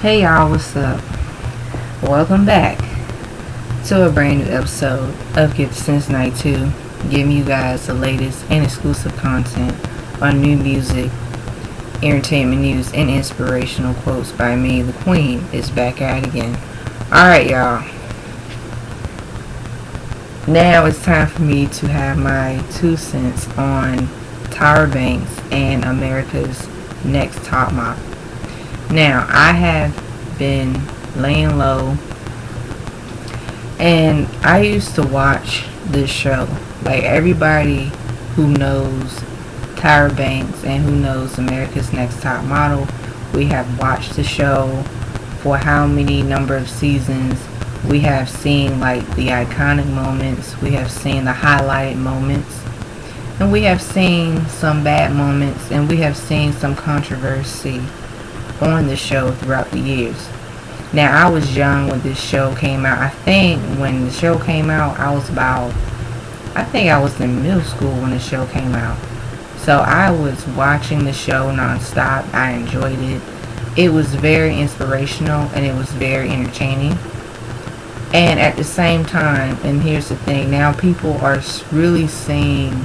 Hey y'all, what's up? Welcome back to a brand new episode of Get Since Night 2, giving you guys the latest and exclusive content on new music, entertainment news, and inspirational quotes by me. The Queen is back at it again. Alright, y'all. Now it's time for me to have my 2 cents on Tyra Banks and America's Next Top Model. Now, I have been laying low, and I used to watch this show. Like, everybody who knows Tyra Banks and who knows America's Next Top Model, we have watched the show for how many number of seasons. We have seen like the iconic moments, we have seen the highlighted moments, and we have seen some bad moments, and we have seen some controversy on the show throughout the years. Now, I was young when this show came out. I think when the show came out, I was in middle school when the show came out. So I was watching the show nonstop. I enjoyed it. It was very inspirational and it was very entertaining. And at the same time, and here's the thing, now people are really seeing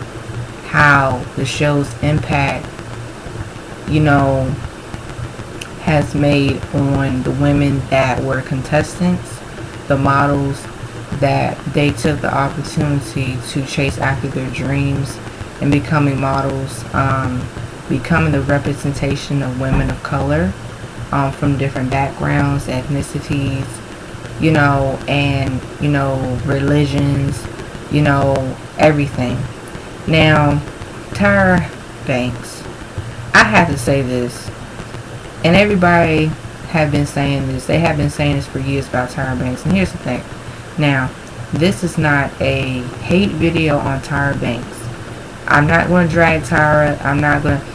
how the show's impact, has made on the women that were contestants, the models, that they took the opportunity to chase after their dreams and becoming models, becoming the representation of women of color from different backgrounds, ethnicities, and, religions, everything. Now, Tyra Banks, I have to say this, and everybody have been saying this. They have been saying this for years about Tyra Banks. And here's the thing. Now, this is not a hate video on Tyra Banks. I'm not going to drag Tyra. I'm not going to,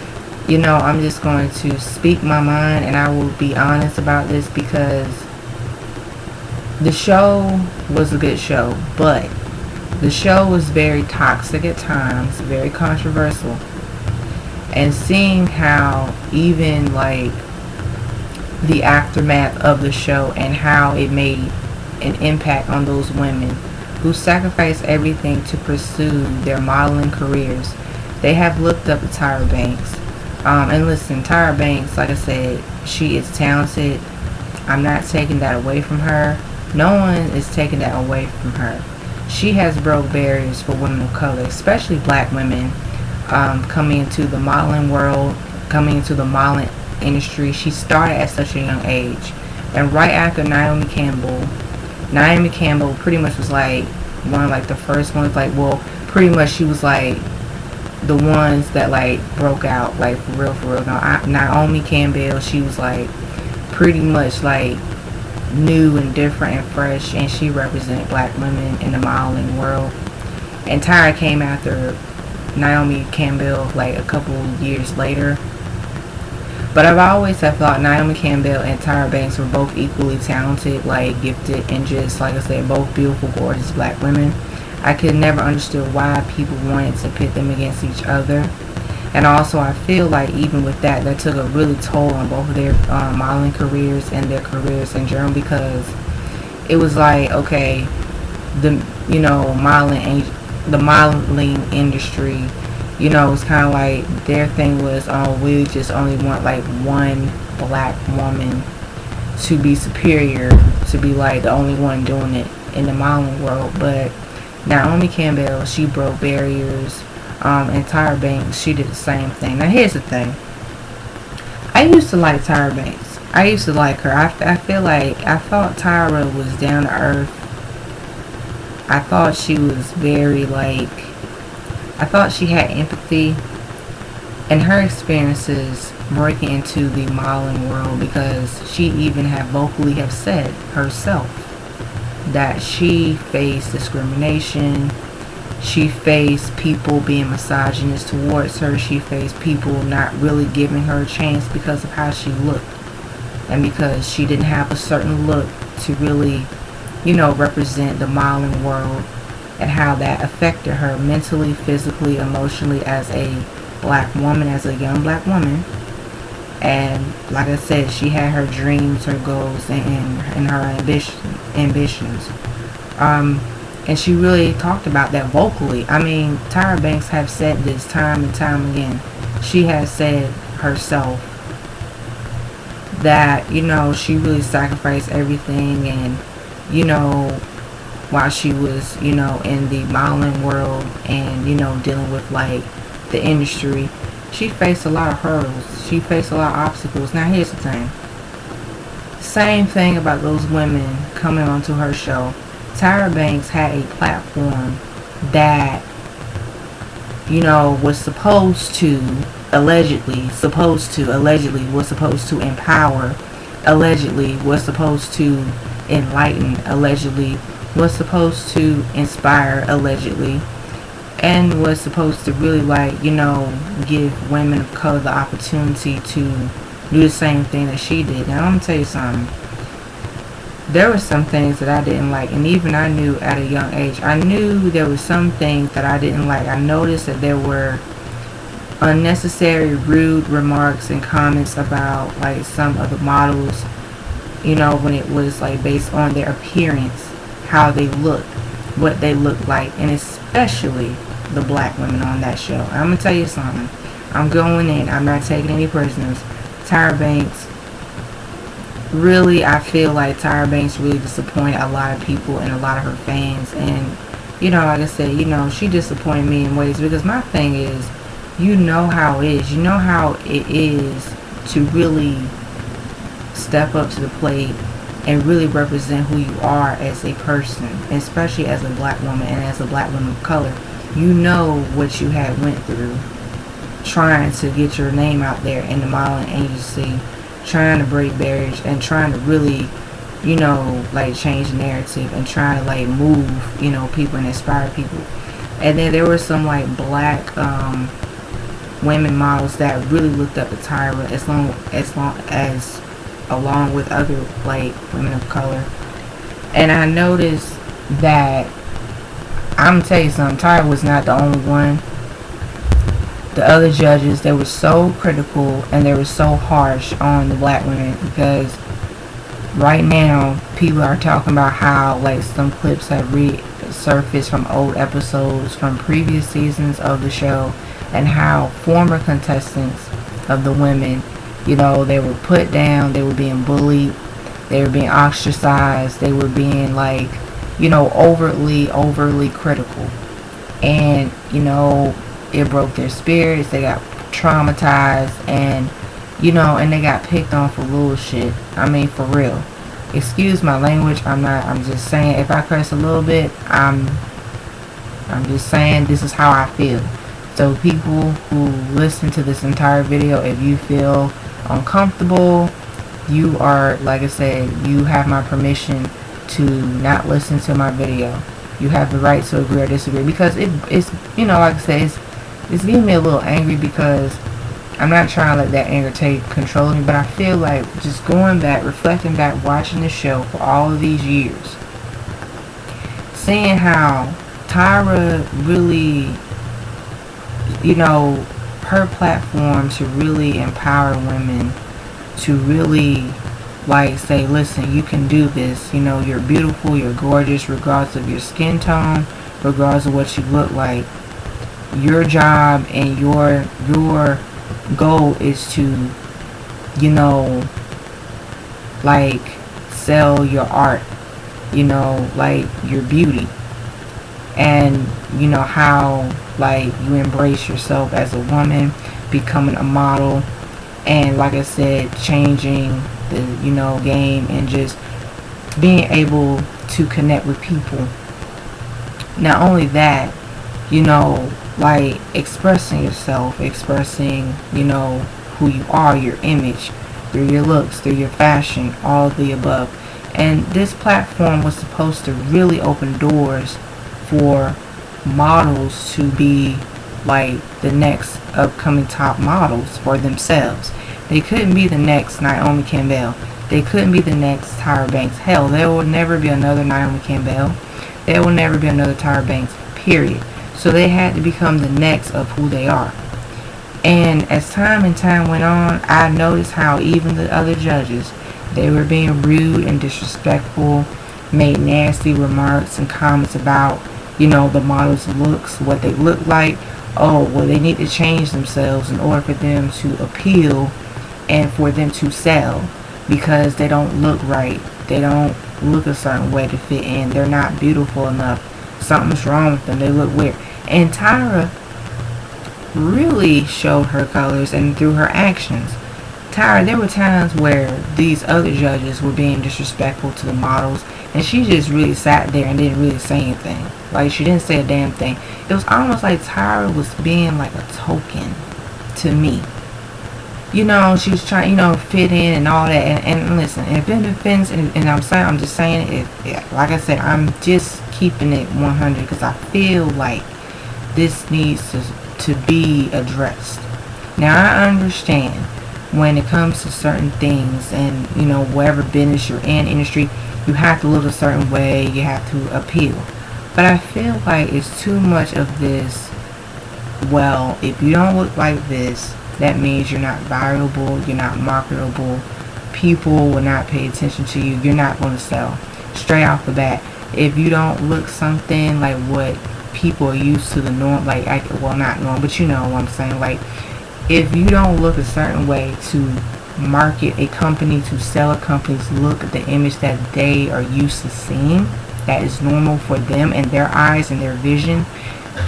I'm just going to speak my mind, and I will be honest about this because the show was a good show, but the show was very toxic at times, very controversial. And seeing how even like the aftermath of the show and how it made an impact on those women who sacrificed everything to pursue their modeling careers. They have looked up to Tyra Banks. And listen, Tyra Banks, like I said, she is talented. I'm not taking that away from her. No one is taking that away from her. She has broke barriers for women of color, especially black women, coming into the modeling world, coming into the modeling industry. She started at such a young age, and right after Naomi Campbell pretty much was like one of like the first ones, like, well, pretty much she was like the ones that like broke out, like for real. Now, Naomi Campbell, she was like pretty much like new and different and fresh, and she represented black women in the modeling world. And Tyra came after Naomi Campbell like a couple years later. But I've always have thought Naomi Campbell and Tyra Banks were both equally talented, like gifted, and just, like I said, both beautiful, gorgeous black women. I could never understood why people wanted to pit them against each other. And also, I feel like even with that took a really toll on both of their modeling careers and their careers in general, because it was like, okay, the modeling industry, it's kind of like their thing was, oh, we just only want like one black woman to be superior, to be like the only one doing it in the modeling world. But Naomi Campbell, she broke barriers, and Tyra Banks, she did the same thing. Now, here's the thing. I used to like Tyra Banks. I used to like her. I thought Tyra was down to earth. I thought she was very I thought she had empathy, and her experiences breaking into the modeling world, because she even vocally have said herself that she faced discrimination. She faced people being misogynist towards her. She faced people not really giving her a chance because of how she looked, and because she didn't have a certain look to really, represent the modeling world, and how that affected her mentally, physically, emotionally as a black woman, as a young black woman. And like I said, she had her dreams, her goals, and her ambitions. Um, and she really talked about that vocally. I mean, Tyra Banks have said this time and time again. She has said herself that, you know, she really sacrificed everything, and, you know, while she was, you know, in the modeling world and, you know, dealing with like the industry, she faced a lot of hurdles. She faced a lot of obstacles. Now here's the thing. Same thing about those women coming onto her show. Tyra Banks had a platform that, you know, was supposed to allegedly was supposed to empower, allegedly was supposed to enlighten, allegedly was supposed to inspire, allegedly, and was supposed to really, like, you know, give women of color the opportunity to do the same thing that she did. Now I'm gonna tell you something. There were some things that I didn't like, and even I knew at a young age, I knew there were some things that I didn't like. I noticed that there were unnecessary rude remarks and comments about like some of the models, you know, when it was like based on their appearance, how they looked, what they looked like, and especially the black women on that show. I'm gonna tell you something. I'm going in. I'm not taking any prisoners. Tyra Banks, really, I feel like Tyra Banks really disappointed a lot of people and a lot of her fans. And, you know, like I said, you know, she disappointed me in ways, because my thing is, you know how it is. You know how it is to really step up to the plate and really represent who you are as a person, especially as a black woman and as a black woman of color. You know what you had went through trying to get your name out there in the modeling agency, trying to break barriers and trying to really, you know, like change the narrative and trying to like move, you know, people and inspire people. And then there were some like black women models that really looked up to Tyra, as along with other like women of color. And I noticed that, I'm gonna tell you something, Tyra was not the only one. The other judges, they were so critical and they were so harsh on the black women, because right now people are talking about how like some clips have resurfaced from old episodes from previous seasons of the show, and how former contestants of the women, you know, they were put down, they were being bullied, they were being ostracized, they were being like, you know, overly critical. And, you know, it broke their spirits, they got traumatized, and, you know, and they got picked on for little shit. I mean, for real. Excuse my language, I'm just saying, if I curse a little bit, I'm just saying this is how I feel. So people who listen to this entire video, if you feel uncomfortable, you are, like I said, you have my permission to not listen to my video. You have the right to agree or disagree, because it's, you know, like I said, it's getting me a little angry, because I'm not trying to let that anger take control of me, but I feel like just going back, reflecting back, watching the show for all of these years, seeing how Tyra really, you know, her platform to really empower women, to really like say, listen, you can do this, you know, you're beautiful, you're gorgeous, regardless of your skin tone, regardless of what you look like. Your job and your goal is to, you know, like sell your art, you know, like your beauty, and you know how like you embrace yourself as a woman, becoming a model, and like I said, changing the, you know, game, and just being able to connect with people. Not only that, you know, like expressing yourself, expressing, you know, who you are, your image, through your looks, through your fashion, all of the above. And this platform was supposed to really open doors for models to be like the next upcoming top models for themselves. They couldn't be the next Naomi Campbell. They couldn't be the next Tyra Banks. Hell, there will never be another Naomi Campbell. There will never be another Tyra Banks, period. So they had to become the next of who they are. And as time and time went on, I noticed how even the other judges, they were being rude and disrespectful, made nasty remarks and comments about, the model's looks, what they look like. Oh, well, they need to change themselves in order for them to appeal and for them to sell because they don't look right. They don't look a certain way to fit in. They're not beautiful enough. Something's wrong with them. They look weird. And Tyra really showed her colors and through her actions. Tyra, there were times where these other judges were being disrespectful to the models, and she just really sat there and didn't really say anything. Like, she didn't say a damn thing. It was almost like Tyra was being like a token to me. She was trying, fit in and all that. And listen, if it offends, and I'm just saying it, like I said, I'm just keeping it 100 because I feel like this needs to be addressed. Now, I understand when it comes to certain things and, whatever business you're in, industry, you have to look a certain way, you have to appeal. But I feel like it's too much of this, well, if you don't look like this, that means you're not valuable, you're not marketable, people will not pay attention to you, you're not going to sell. Straight off the bat, if you don't look something like what people are used to the norm, not norm, but you know what I'm saying, like, if you don't look a certain way to market a company, to sell a company's look, the image that they are used to seeing, that is normal for them and their eyes and their vision,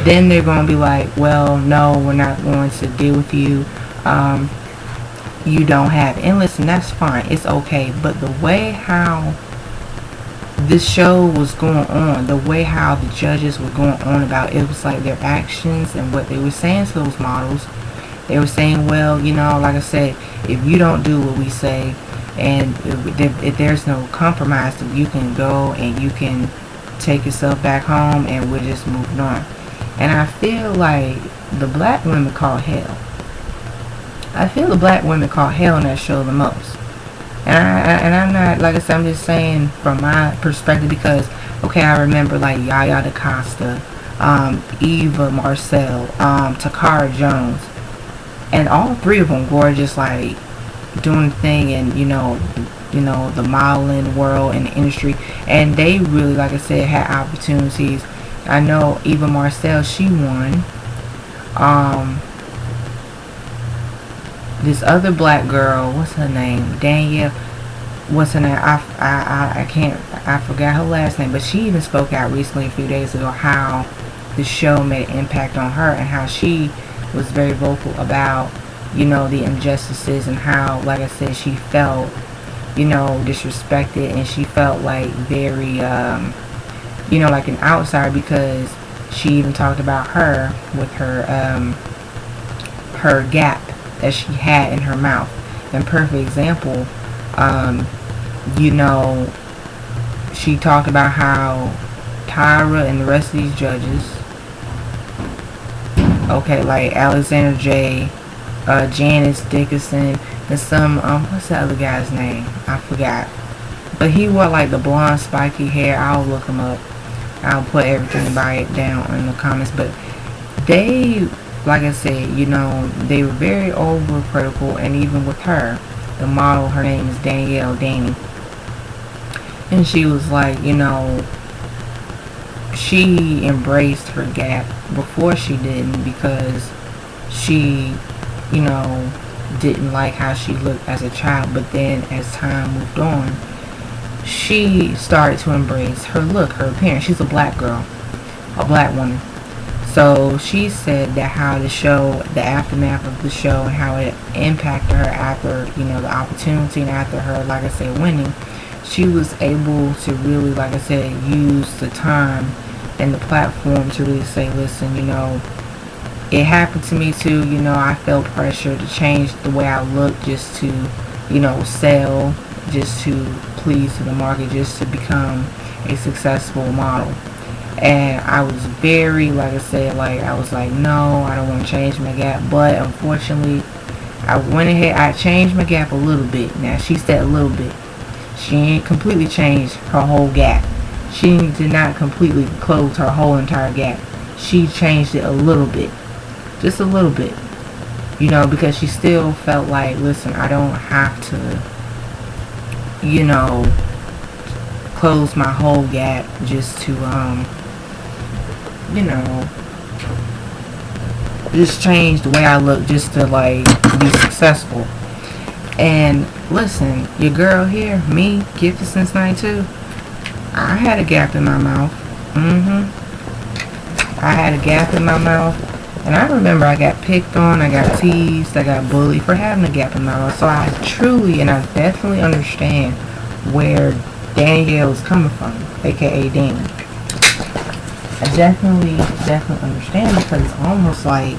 then they're going to be like, well, no, we're not going to deal with you. You don't have it. And listen, that's fine. It's okay. But the way how this show was going on, the way how the judges were going on about it was like their actions and what they were saying to those models. They were saying, well, like I said, if you don't do what we say, and if there's no compromise, then you can go and you can take yourself back home and we're just moving on. And I feel like the black women caught hell. I feel the black women caught hell in that show the most. And I'm not, like I said, I'm just saying from my perspective because, okay, I remember like Yaya DaCosta, Eva Marcel, Takara Jones, and all three of them were just like doing the thing in, the modeling world and the industry. And they really, like I said, had opportunities. I know Eva Marcel, she won. This other black girl, what's her name? Danielle. What's her name? I forgot her last name, but she even spoke out recently a few days ago how the show made an impact on her and how she was very vocal about, the injustices and how, like I said, she felt, disrespected and she felt like very, like an outsider because she even talked about her with her gap that she had in her mouth. And perfect example, she talked about how Tyra and the rest of these judges, okay, like Alexander J, Janice Dickinson, and some, what's the other guy's name? I forgot. But he wore like the blonde spiky hair. I'll look him up. I'll put everything about it down in the comments. But they, like I said, they were very overcritical. And even with her, the model, her name is Danielle Danny. And she was like, she embraced her gap before she didn't because she, didn't like how she looked as a child. But then as time moved on, she started to embrace her look, her appearance. She's a black girl, a black woman. So she said that how the show, the aftermath of the show, and how it impacted her after, the opportunity and after her, like I said, winning, she was able to really, like I said, use the time and the platform to really say, listen, it happened to me too. I felt pressure to change the way I look just to, sell, just to please to the market, just to become a successful model. And I was very, like I said, I was like, no, I don't want to change my gap. But unfortunately, I went ahead, I changed my gap a little bit. Now, she said a little bit. She ain't completely changed her whole gap. She did not completely close her whole entire gap. She changed it a little bit. Just a little bit. because she still felt like, listen, I don't have to, you know, close my whole gap just to, you know, just change the way I look just to like be successful. And listen, your girl here, me, gifted since 92, I had a gap in my mouth. I had a gap in my mouth. And I remember I got picked on, I got teased, I got bullied for having a gap in my mouth. So I truly and I definitely understand where Danielle is coming from, aka Danny. I definitely understand, because it's almost like,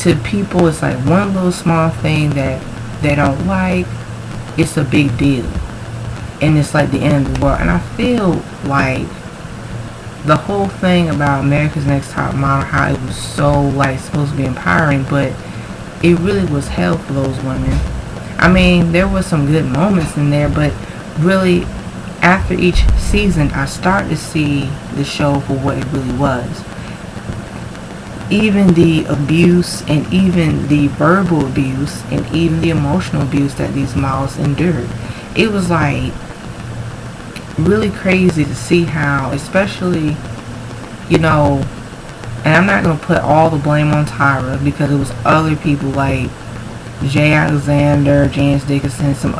to people, it's like one little small thing that they don't like, it's a big deal. And it's like the end of the world. And I feel like the whole thing about America's Next Top Model, how it was so like supposed to be empowering, but it really was hell for those women. I mean, there was some good moments in there, but really, after each season, I started to see the show for what it really was. Even the abuse, and even the verbal abuse, and even the emotional abuse that these models endured. It was like really crazy to see how, especially, and I'm not going to put all the blame on Tyra, because it was other people like Jay Alexander, James Dickinson,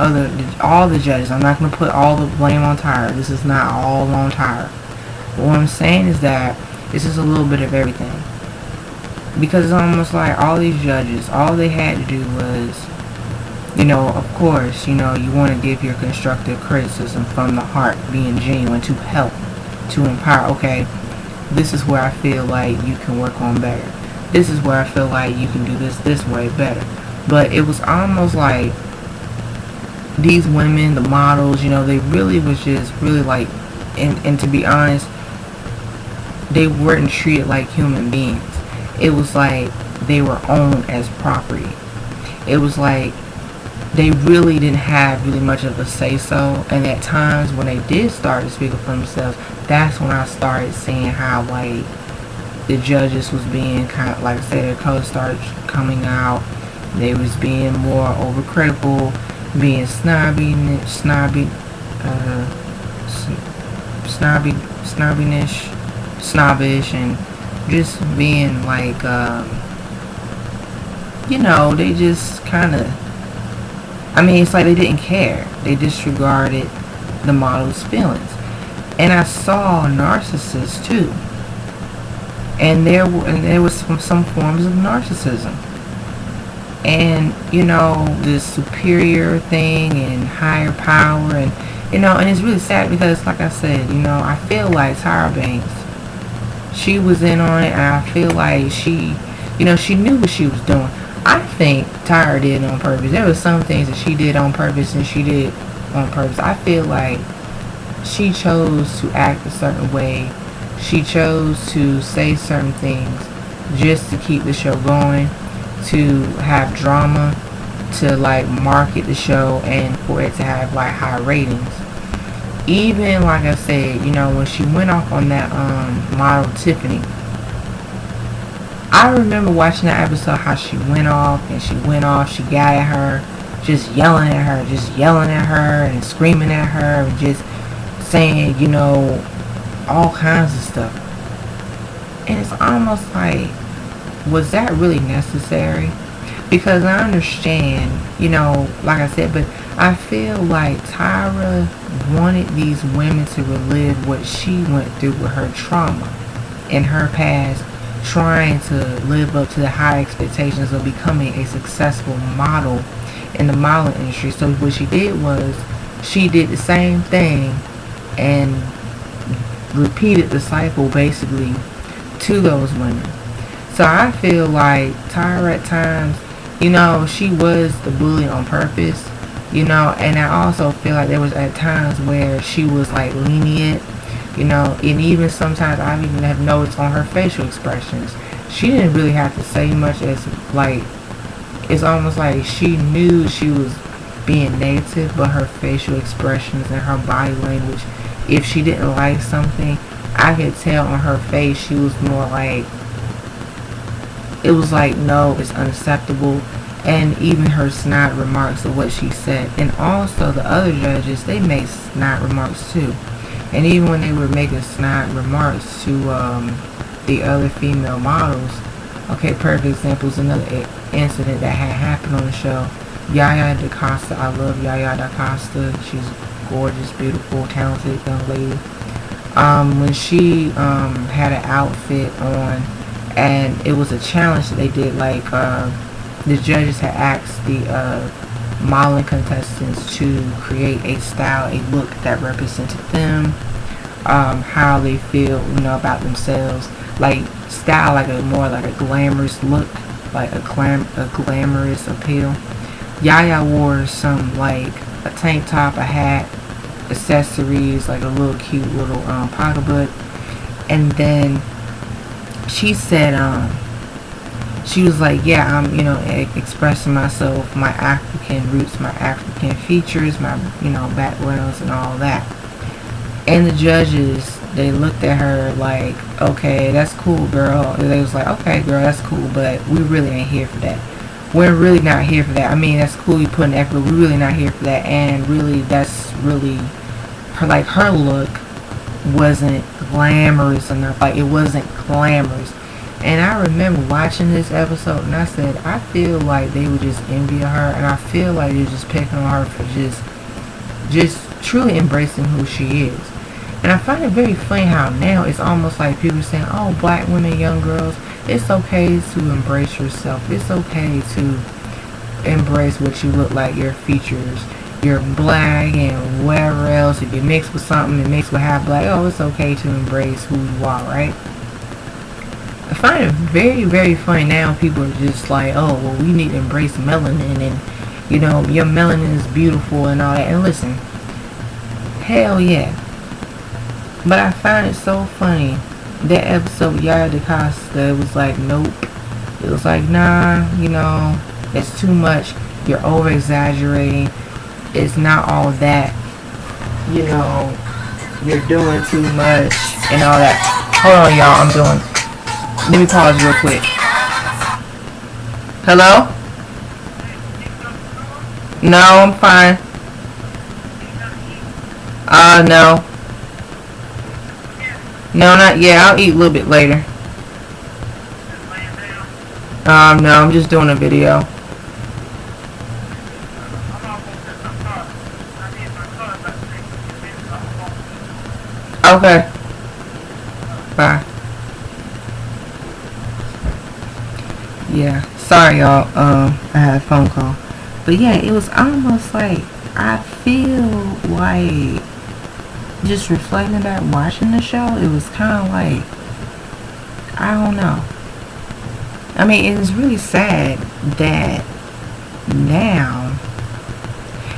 all the judges. I'm not going to put all the blame on Tyra. This is not all on Tyra. But what I'm saying is that this is a little bit of everything. Because it's almost like all these judges, all they had to do was, of course, you want to give your constructive criticism from the heart, being genuine, to help, to empower. Okay, this is where I feel like you can work on better. This is where I feel like you can do this way better. But it was almost like these women, the models, they really was just really like, and to be honest, they weren't treated like human beings. It was like they were owned as property. It was like they really didn't have really much of a say-so. And at times when they did start to speak up for themselves, that's when I started seeing how like the judges was being kind of, like I said, their colors started coming out. They was being more overcritical, being snobbish, and just being like, they just kind of, it's like they didn't care. They disregarded the model's feelings. And I saw narcissists too. And there was some forms of narcissism. And, this superior thing and higher power, and, and it's really sad because, like I said, I feel like Tyra Banks, she was in on it, and I feel like she knew what she was doing. I think Tyra did it on purpose. There were some things that she did on purpose, and she did on purpose. I feel like she chose to act a certain way. She chose to say certain things just to keep the show going, to have drama, to like market the show, and for it to have like high ratings. Even like I said, when she went off on that model Tiffany, I remember watching that episode, how she went off, she got at her, just yelling at her and screaming at her, and just saying, all kinds of stuff. And it's almost like, was that really necessary? Because I understand, like I said, but I feel like Tyra wanted these women to relive what she went through with her trauma in her past, trying to live up to the high expectations of becoming a successful model in the modeling industry. So what she did was, she did the same thing and repeated the cycle basically to those women. So I feel like Tyra at times, she was the bully on purpose, and I also feel like there was at times where she was like lenient, and even sometimes I even have noticed on her facial expressions, she didn't really have to say much, as like, it's almost like she knew she was being negative, but her facial expressions and her body language, if she didn't like something, I could tell on her face she was more like, it was like, no, it's unacceptable. And even her snide remarks of what she said. And also the other judges, they made snide remarks too. And even when they were making snide remarks to the other female models, okay, perfect example is another incident that had happened on the show. Yaya DaCosta, I love Yaya DaCosta. She's gorgeous, beautiful, talented young lady. When she had an outfit on, and it was a challenge that they did, like the judges had asked the modeling contestants to create a style, a look that represented them, how they feel, about themselves, like style, like a more like a glamorous look, like a glamorous appeal. Yaya wore some like a tank top, a hat, accessories, like a little cute little pocketbook, and then she said, she was like, yeah, I'm, expressing myself, my African roots, my African features, my, backgrounds and all that. And the judges, they looked at her like, okay, that's cool, girl. And they was like, okay, girl, that's cool, but we really ain't here for that. We're really not here for that. I mean, that's cool, you put an effort, we're really not here for that. And really, that's really, her look wasn't glamorous enough. Like, it wasn't glamorous. And I remember watching this episode, and I said, I feel like they were just envying her, and I feel like they're just picking on her for just truly embracing who she is. And I find it very funny how now it's almost like people are saying, oh, black women, young girls, it's okay to embrace yourself. It's okay to embrace what you look like, your features. You're black and whatever else. If you mix with something and mix with half black, oh, it's okay to embrace who you are, right? I find it very, very funny now. People are just like, oh, well, we need to embrace melanin, and your melanin is beautiful and all that. And listen, hell yeah. But I find it so funny. That episode, Yaya DaCosta, it was like, nope. It was like, nah, it's too much. You're over exaggerating. It's not all that. You're doing too much and all that. Hold on, y'all. Let me pause real quick. Hello? No, I'm fine. No. No, not yet. I'll eat a little bit later. No, I'm just doing a video. Okay. Bye. Yeah, sorry y'all, I had a phone call. But yeah, it was almost like, I feel like, just reflecting back watching the show, it was kind of like, I don't know. I mean, it is really sad that now,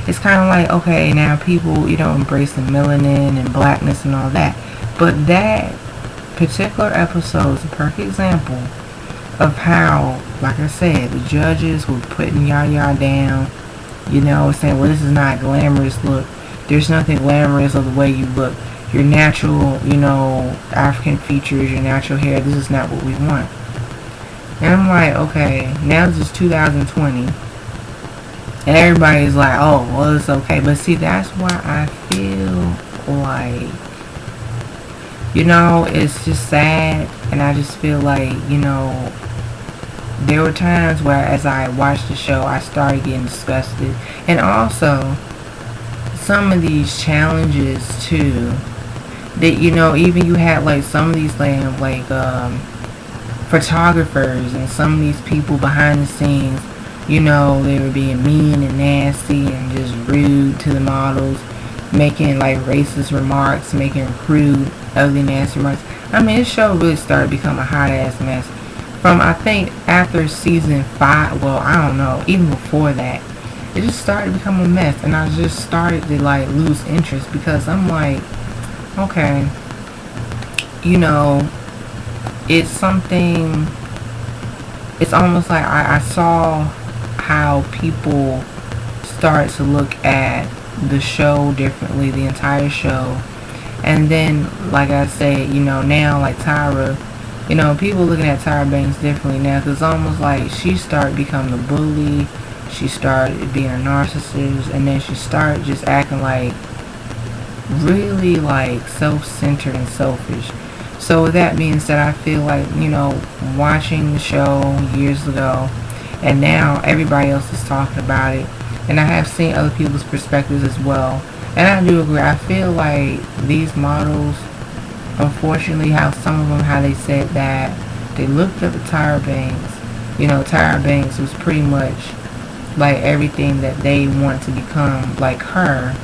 it's kind of like, okay, now people, embrace the melanin and blackness and all that. But that particular episode is a perfect example of how, like I said, the judges were putting Yaya down, saying, well, this is not a glamorous look. There's nothing glamorous of the way you look. Your natural, African features, your natural hair, this is not what we want. And I'm like, okay, now this is 2020. And everybody's like, oh, well, it's okay. But see, that's why I feel like, it's just sad. And I just feel like, there were times where as I watched the show, I started getting disgusted. And also, some of these challenges too, that, even you had like some of these photographers and some of these people behind the scenes, they were being mean and nasty and just rude to the models, making like racist remarks, making crude, ugly, nasty remarks. I mean, this show really started to become a hot ass mess. From, I think, after season 5, well, I don't know, even before that, it just started to become a mess, and I just started to like lose interest, because I'm like, okay, it's something, it's almost like I saw how people start to look at the show differently, the entire show. And then, like I said, now like Tyra, People looking at Tyra Banks differently now, because it's almost like she started becoming a bully, she started being a narcissist, and then she started just acting like really like self-centered and selfish. So with that being said, I feel like, watching the show years ago, and now everybody else is talking about it, and I have seen other people's perspectives as well, and I do agree. I feel like these models, unfortunately, how some of them, how they said that they looked up at Tyra Banks. Tyra Banks was pretty much like everything that they want to become like her,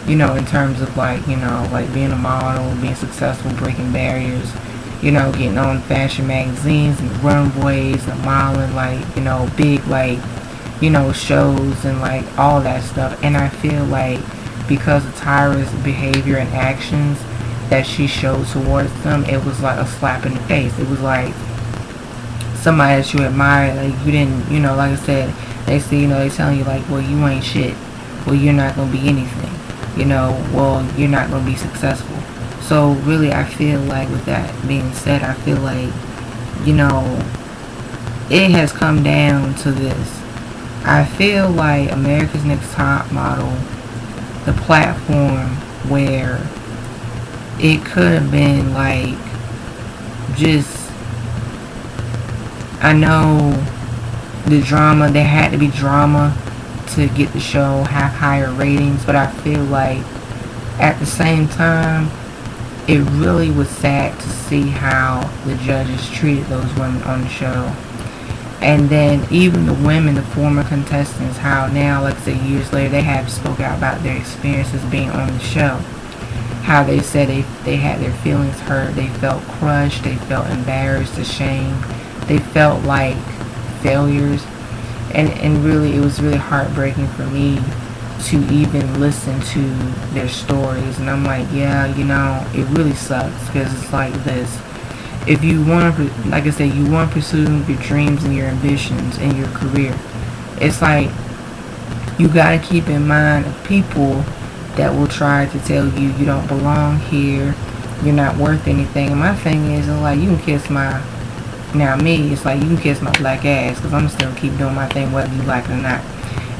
in terms of like being a model, being successful, breaking barriers, getting on fashion magazines and runways and modeling, like, big, like, shows and like all that stuff. And I feel like because of Tyra's behavior and actions that she showed towards them, it was like a slap in the face. It was like somebody that you admire, like you didn't, like I said, they say, they telling you like, well, you ain't shit. Well, you're not going to be anything. Well, you're not going to be successful. So really, I feel like with that being said, I feel like, it has come down to this. I feel like America's Next Top Model, the platform where it could have been like just, I know the drama, there had to be drama to get the show have higher ratings, but I feel like at the same time it really was sad to see how the judges treated those women on the show. And then even the women, the former contestants, how now, like I said, years later, they have spoke out about their experiences being on the show. How they said they had their feelings hurt, they felt crushed, they felt embarrassed, ashamed, they felt like failures. And really, it was really heartbreaking for me to even listen to their stories. And I'm like, yeah, it really sucks, because it's like this. If you want to, like I said, you want to pursue your dreams and your ambitions in your career, it's like you got to keep in mind people that will try to tell you you don't belong here, you're not worth anything. And my thing is, like, you can kiss my, now me, it's like you can kiss my black ass, because I'm still keep doing my thing whether you like it or not.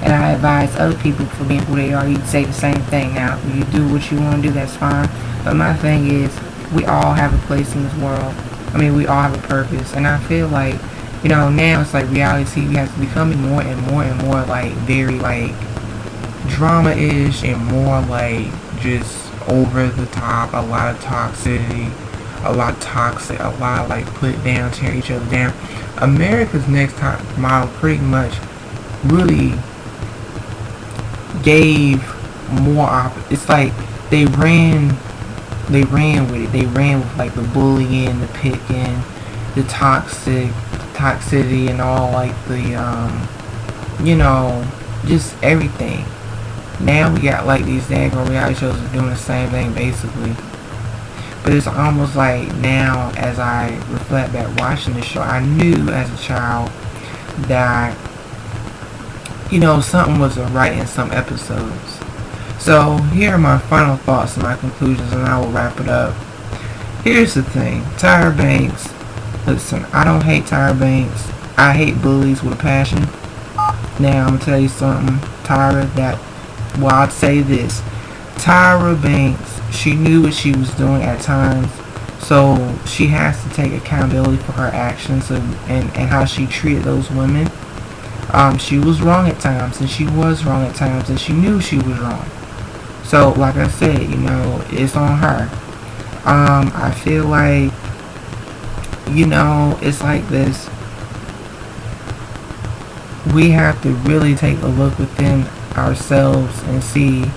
And I advise other people for being who they are, you say the same thing. Now, if you do what you want to do, that's fine. But my thing is, we all have a place in this world. I mean, we all have a purpose. And I feel like, now it's like reality TV has becoming more and more and more like very like drama-ish and more like just over the top, a lot of toxicity, a lot of toxic, a lot of like put down, tear each other down. America's Next Top Model pretty much really gave more it's like they ran with it. They ran with like the bullying, the picking, the toxicity, and all like the just everything. Now we got like these dang reality shows are doing the same thing basically. But it's almost like now, as I reflect back watching the show, I knew as a child that something wasn't right in some episodes. So here are my final thoughts and my conclusions, and I will wrap it up. Here's the thing, Tyra Banks. Listen, I don't hate Tyra Banks. I hate bullies with a passion. Now I'm gonna tell you something, Tyra. I'd say this: Tyra Banks, she knew what she was doing at times, so she has to take accountability for her actions and how she treated those women. She was wrong at times, and she was wrong at times, and she knew she was wrong. So, like I said, it's on her. I feel like, it's like this. We have to really take a look within ourselves and see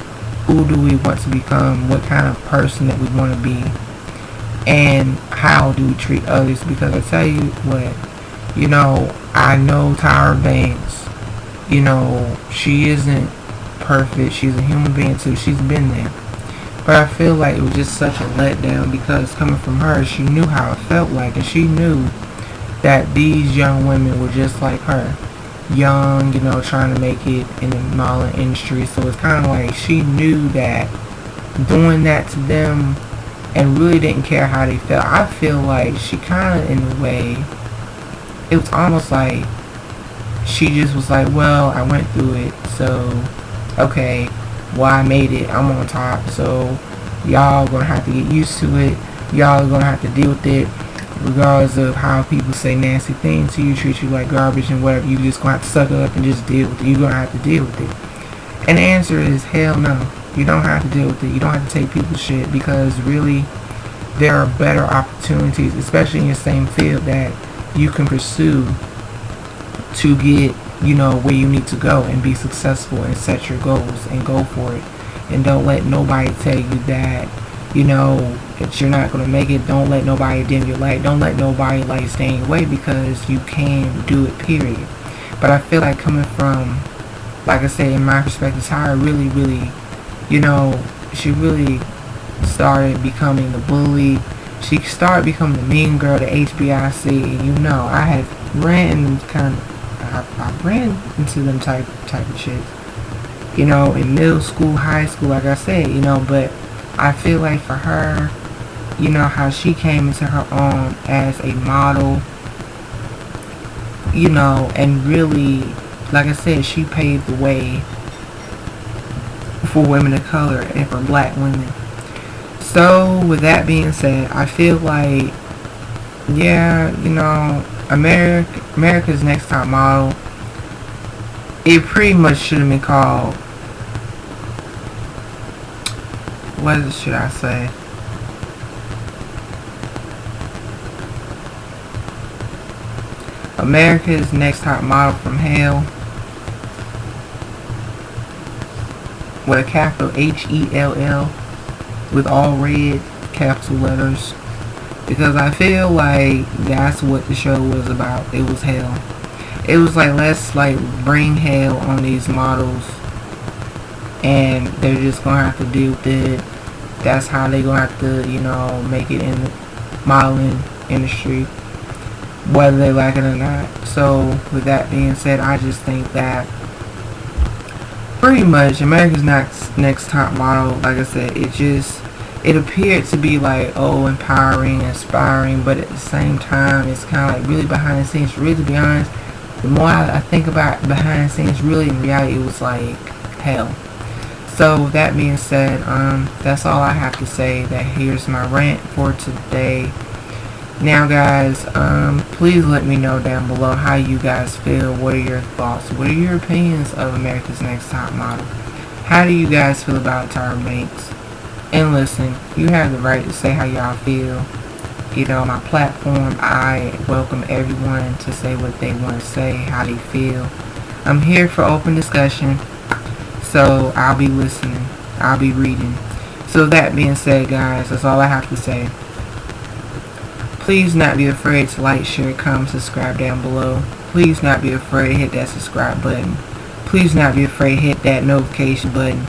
who do we want to become, what kind of person that we want to be, and how do we treat others. Because I tell you what, I know Tyra Banks, she isn't perfect. She's a human being too. She's been there. But I feel like it was just such a letdown, because coming from her, she knew how it felt like, and she knew that these young women were just like her. Young, trying to make it in the modeling industry. So it's kind of like she knew that doing that to them and really didn't care how they felt. I feel like she kind of, in a way, it was almost like she just was like, well, I went through it, so okay, well, I made it, I'm on top, so y'all gonna have to get used to it, y'all are gonna have to deal with it, regardless of how people say nasty things to you, treat you like garbage and whatever. You just gonna have to suck it up and just deal with it. You're gonna have to deal with it. And the answer is hell no. You don't have to deal with it. You don't have to take people's shit, because really there are better opportunities, especially in your same field, that you can pursue to get, where you need to go and be successful and set your goals and go for it. And don't let nobody tell you that, that you're not going to make it. Don't let nobody dim your light. Don't let nobody stay in your way, because you can do it, period. But I feel like, coming from, like I say, in my perspective, Tyra really, she really started becoming the bully. She started becoming the mean girl, the HBIC. I had I ran into them type of shit. In middle school, high school, like I said, but I feel like for her, how she came into her own as a model, and really, like I said, she paved the way for women of color and for black women. So, with that being said, I feel like, yeah, America's Next Top Model, it pretty much should have been called, what should I say? America's Next Top Model from Hell, with a capital HELL, with all red capital letters, because I feel like that's what the show was about. It was hell. It was like, let's bring hell on these models, and they're just gonna have to deal with it. That's how they're gonna have to, make it in the modeling industry, whether they like it or not. So, with that being said, I just think that pretty much America's Next Top Model, like I said, it appeared to be empowering, inspiring, but at the same time, it's kind of really behind the scenes. Really, to be honest, the more I think about behind the scenes, really in reality, it was like hell. So, with that being said, that's all I have to say. That here's my rant for today. Now, guys, please let me know down below how you guys feel. What are your thoughts? What are your opinions of America's Next Top Model? How do you guys feel about Tyra Banks? And listen, you have the right to say how y'all feel. My platform, I welcome everyone to say what they want to say, how they feel. I'm here for open discussion, so I'll be listening. I'll be reading. So that being said, guys, that's all I have to say. Please not be afraid to like, share, comment, subscribe down below. Please not be afraid to hit that subscribe button. Please not be afraid to hit that notification button.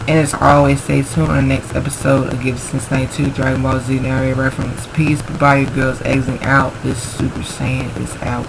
And as always, stay tuned on the next episode of Give Since 92 Dragon Ball Z narrator reference. Peace, goodbye, your girls exiting out. This Super Saiyan is out.